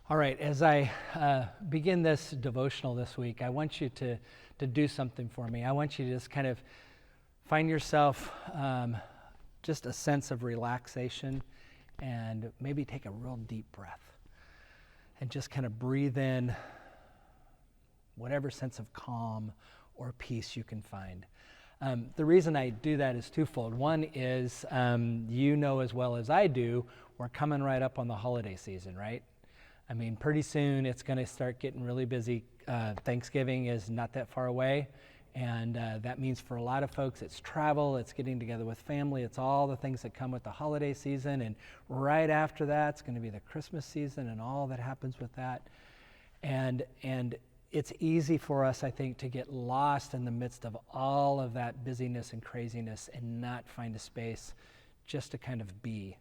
All right, as I begin this devotional this week, I want you to do something for me. I want you to just kind of find yourself just a sense of relaxation and maybe take a real deep breath and just kind of breathe in whatever sense of calm or peace you can find. The reason I do that is twofold. One is, you know as well as I do, we're coming right up on the holiday season, right? I mean, pretty soon it's going to start getting really busy. Thanksgiving is not that far away, and that means for a lot of folks it's travel, it's getting together with family, it's all the things that come with the holiday season, and right after that it's going to be the Christmas season and all that happens with that. And it's easy for us, I think, to get lost in the midst of all of that busyness and craziness and not find a space just to kind of be.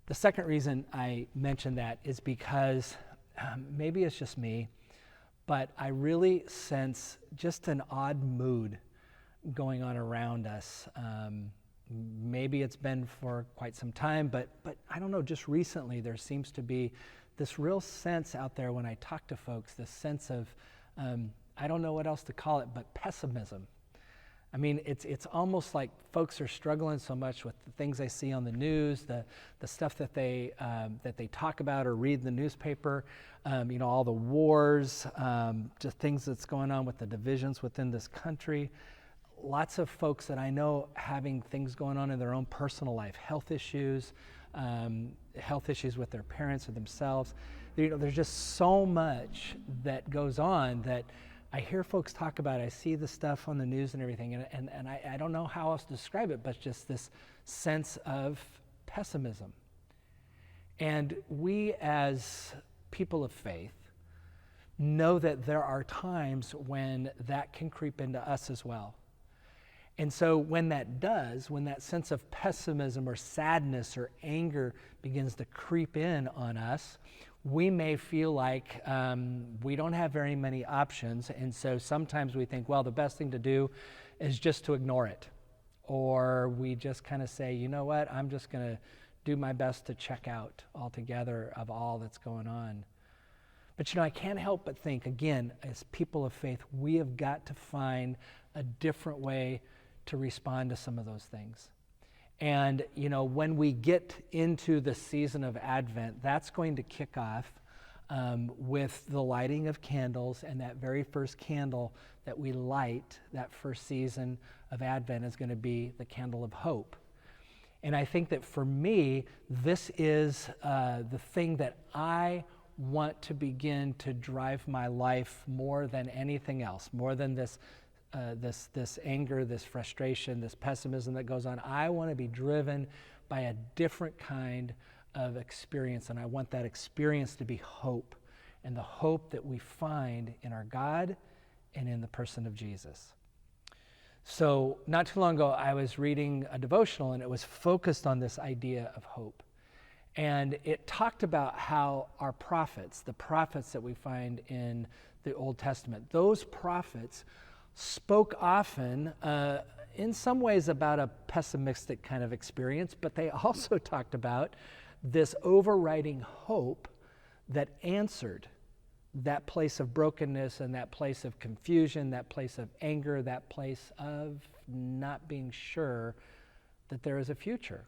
The second reason I mention that is because maybe it's just me, but I really sense just an odd mood going on around us. Maybe it's been for quite some time, but I don't know, just recently there seems to be this real sense out there when I talk to folks, this sense of, I don't know what else to call it, but pessimism. I mean, it's almost like folks are struggling so much with the things they see on the news, the stuff that they talk about or read in the newspaper, all the wars, just things that's going on with the divisions within this country. Lots of folks that I know having things going on in their own personal life, health issues with their parents or themselves. There's just so much that goes on that I hear folks talk about it. I see the stuff on the news and everything, and I don't know how else to describe it, but just this sense of pessimism. And we as people of faith know that there are times when that can creep into us as well. And so when that does, when that sense of pessimism or sadness or anger begins to creep in on us, we may feel like we don't have very many options, and so sometimes we think, well, the best thing to do is just to ignore it. Or we just kind of say, you know what, I'm just going to do my best to check out altogether of all that's going on. But I can't help but think, again, as people of faith, we have got to find a different way to respond to some of those things. And, when we get into the season of Advent, that's going to kick off with the lighting of candles, and that very first candle that we light, that first season of Advent, is going to be the candle of hope. And I think that for me, this is the thing that I want to begin to drive my life more than anything else, more than this anger, this frustration, this pessimism that goes on. I want to be driven by a different kind of experience, and I want that experience to be hope, and the hope that we find in our God and in the person of Jesus. So not too long ago, I was reading a devotional, and it was focused on this idea of hope. And it talked about how our prophets, the prophets that we find in the Old Testament, those prophets spoke often, in some ways, about a pessimistic kind of experience, but they also talked about this overriding hope that answered that place of brokenness and that place of confusion, that place of anger, that place of not being sure that there is a future.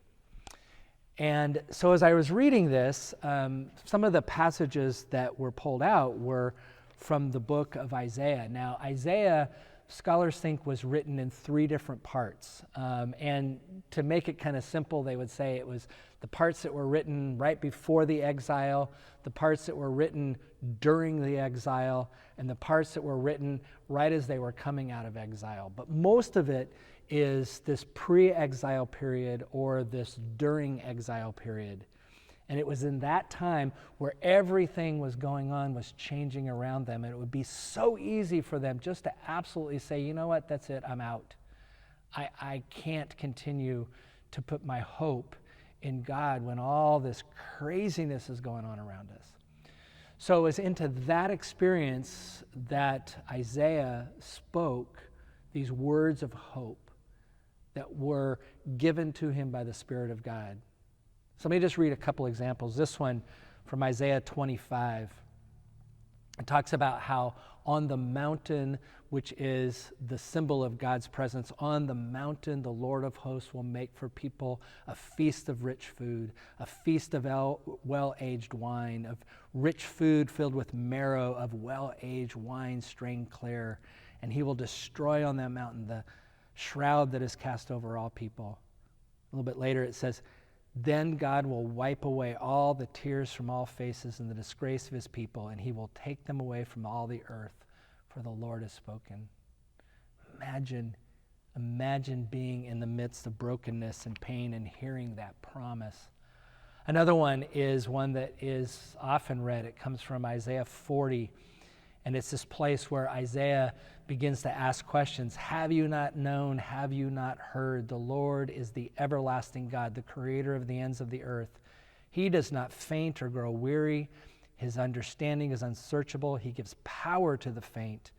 And so as I was reading this, some of the passages that were pulled out were from the book of Isaiah. Now, Isaiah, scholars think, was written in three different parts. And to make it kind of simple, they would say it was the parts that were written right before the exile, the parts that were written during the exile, and the parts that were written right as they were coming out of exile. But most of it is this pre-exile period or this during exile period. And it was in that time where everything was going on, was changing around them. And it would be so easy for them just to absolutely say, you know what, that's it, I'm out. I can't continue to put my hope in God when all this craziness is going on around us. So it was into that experience that Isaiah spoke these words of hope that were given to him by the Spirit of God. So let me just read a couple examples. This one from Isaiah 25. It talks about how on the mountain, which is the symbol of God's presence, on the mountain the Lord of hosts will make for people a feast of rich food, a feast of well-aged wine, of rich food filled with marrow, of well-aged wine strained clear. And he will destroy on that mountain the shroud that is cast over all people. A little bit later it says, then God will wipe away all the tears from all faces and the disgrace of his people, and he will take them away from all the earth, for the Lord has spoken. Imagine being in the midst of brokenness and pain and hearing that promise. Another one is one that is often read. It comes from Isaiah 40, and it's this place where Isaiah begins to ask questions. Have you not known? Have you not heard? The Lord is the everlasting God, the creator of the ends of the earth. He does not faint or grow weary. His understanding is unsearchable. He gives power to the faint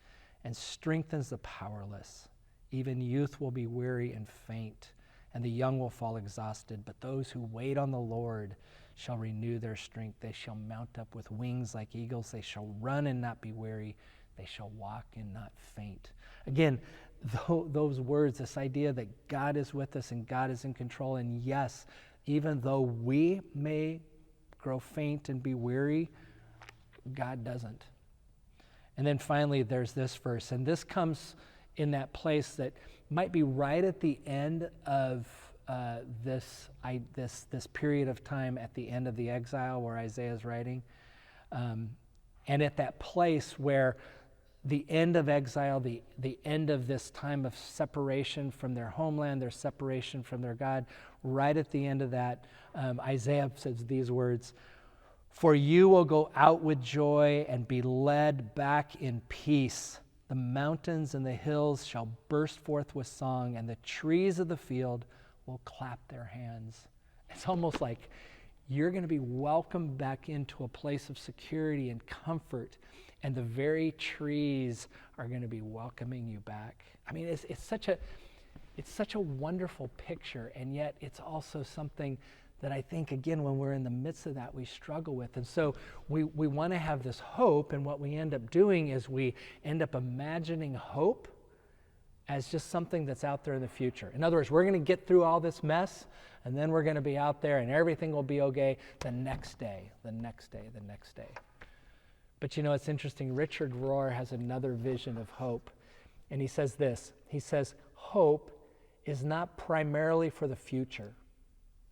and strengthens the powerless. Even youth will be weary and faint, and the young will fall exhausted. But those who wait on the Lord shall renew their strength. They shall mount up with wings like eagles. They shall run and not be weary. They shall walk and not faint. Again, those words, this idea that God is with us and God is in control. And yes, even though we may grow faint and be weary, God doesn't. And then finally, there's this verse. And this comes in that place that might be right at the end of this period of time at the end of the exile where Isaiah is writing. And at that place where the end of exile, the end of this time of separation from their homeland, their separation from their God, right at the end of that, Isaiah says these words, for you will go out with joy and be led back in peace. The mountains and the hills shall burst forth with song, and the trees of the field will clap their hands. It's almost like you're going to be welcomed back into a place of security and comfort, and the very trees are going to be welcoming you back. I mean, it's such a wonderful picture, and yet it's also something that I think, again, when we're in the midst of that, we struggle with. And so we want to have this hope, and what we end up doing is we end up imagining hope as just something that's out there in the future. In other words, we're going to get through all this mess, and then we're going to be out there, and everything will be okay the next day, the next day, the next day. But you know, it's interesting. Richard Rohr has another vision of hope, and he says this. He says, hope is not primarily for the future.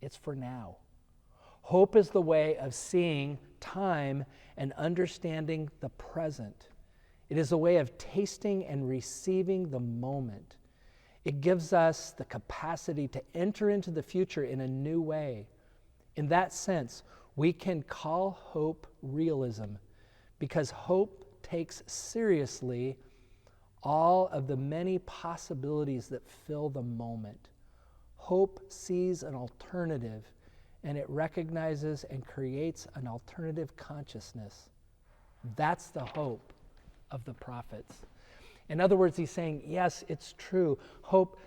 It's for now. Hope is the way of seeing time and understanding the present. It is a way of tasting and receiving the moment. It gives us the capacity to enter into the future in a new way. In that sense, we can call hope realism, because hope takes seriously all of the many possibilities that fill the moment. Hope sees an alternative, and it recognizes and creates an alternative consciousness. That's the hope of the prophets. In other words, he's saying, yes, it's true. Hope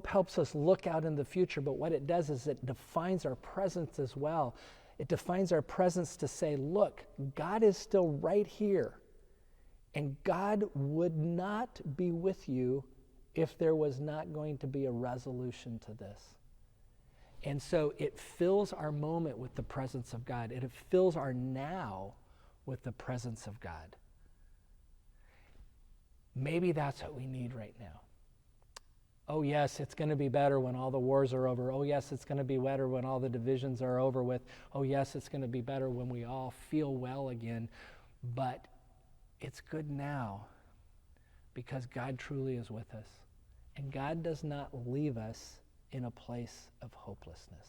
helps us look out in the future, but what it does is it defines our presence as well. It defines our presence to say, look, God is still right here, and God would not be with you if there was not going to be a resolution to this. And so it fills our moment with the presence of God. It fills our now with the presence of God. Maybe that's what we need right now. Oh yes, it's going to be better when all the wars are over. Oh yes, it's going to be better when all the divisions are over with. Oh yes, it's going to be better when we all feel well again. But it's good now because God truly is with us. And God does not leave us in a place of hopelessness.